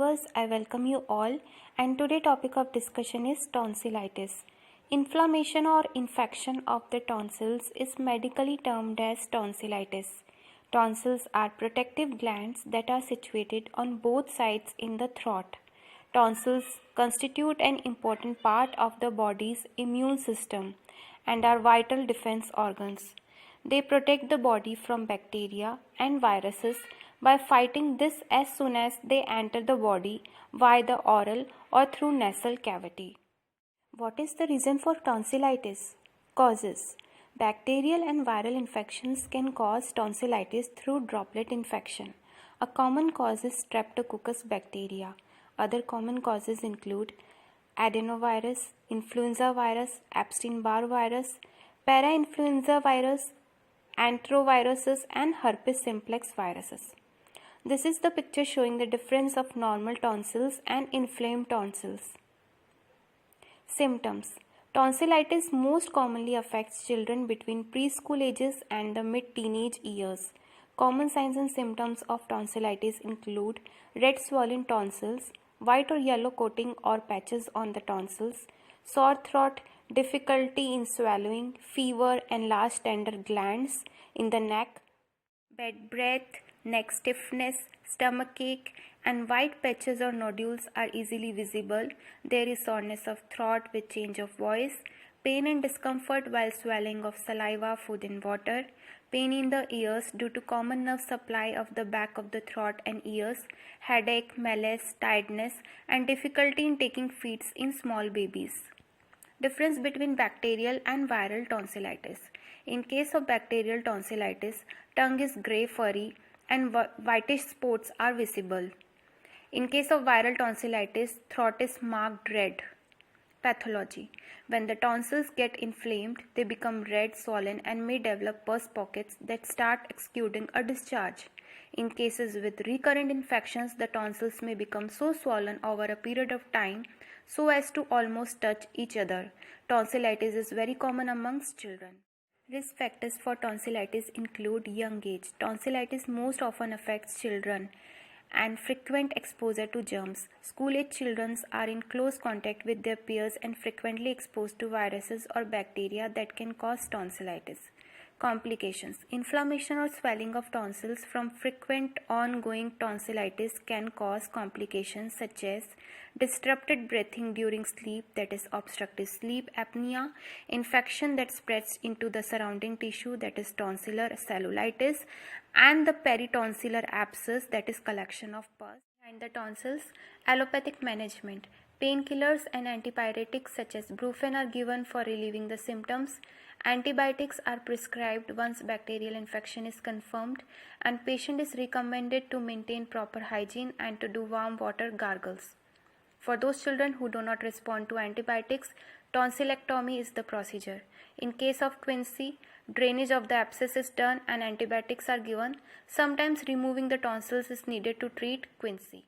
viewers, I welcome you all, and today topic of discussion is tonsillitis. Inflammation or infection of the tonsils is medically termed as tonsillitis. Tonsils are protective glands that are situated on both sides in the throat. Tonsils constitute an important part of the body's immune system and are vital defense organs. They protect the body from bacteria and viruses by fighting this as soon as they enter the body via the oral or through nasal cavity. What is the reason for tonsillitis? Causes. Bacterial and viral infections can cause tonsillitis through droplet infection. A common cause is Streptococcus bacteria. Other common causes include adenovirus, influenza virus, Epstein-Barr virus, parainfluenza virus, antiviruses, and herpes simplex viruses. This is the picture showing the difference of normal tonsils and inflamed tonsils. Symptoms. Tonsillitis most commonly affects children between preschool ages and the mid-teenage years. Common signs and symptoms of tonsillitis include red swollen tonsils, white or yellow coating or patches on the tonsils, sore throat, difficulty in swallowing, fever, enlarged tender glands in the neck, bad breath, neck stiffness, stomach ache, and white patches or nodules are easily visible. There is soreness of throat with change of voice, pain and discomfort while swallowing of saliva, food and water, pain in the ears due to common nerve supply of the back of the throat and ears, headache, malaise, tiredness, and difficulty in taking feeds in small babies. Difference between bacterial and viral tonsillitis. In case of bacterial tonsillitis, tongue is grey furry and whitish spots are visible. In case of viral tonsillitis, throat is marked red. Pathology. When the tonsils get inflamed, they become red, swollen, and may develop pus pockets that start exuding a discharge. In cases with recurrent infections, the tonsils may become so swollen over a period of time so as to almost touch each other. Tonsillitis is very common amongst children. Risk factors for tonsillitis include young age. Tonsillitis most often affects children and frequent exposure to germs. School-age children are in close contact with their peers and frequently exposed to viruses or bacteria that can cause tonsillitis. Complications. Inflammation or swelling of tonsils from frequent ongoing tonsillitis can cause complications such as disrupted breathing during sleep, that is obstructive sleep apnea, infection that spreads into the surrounding tissue, that is tonsillar cellulitis, and the peritonsillar abscess, that is collection of pus behind the tonsils. Allopathic management. Painkillers and antipyretics such as brufen are given for relieving the symptoms. Antibiotics are prescribed once bacterial infection is confirmed, and patient is recommended to maintain proper hygiene and to do warm water gargles. For those children who do not respond to antibiotics, tonsillectomy is the procedure. In case of quinsy, drainage of the abscess is done and antibiotics are given. Sometimes removing the tonsils is needed to treat quinsy.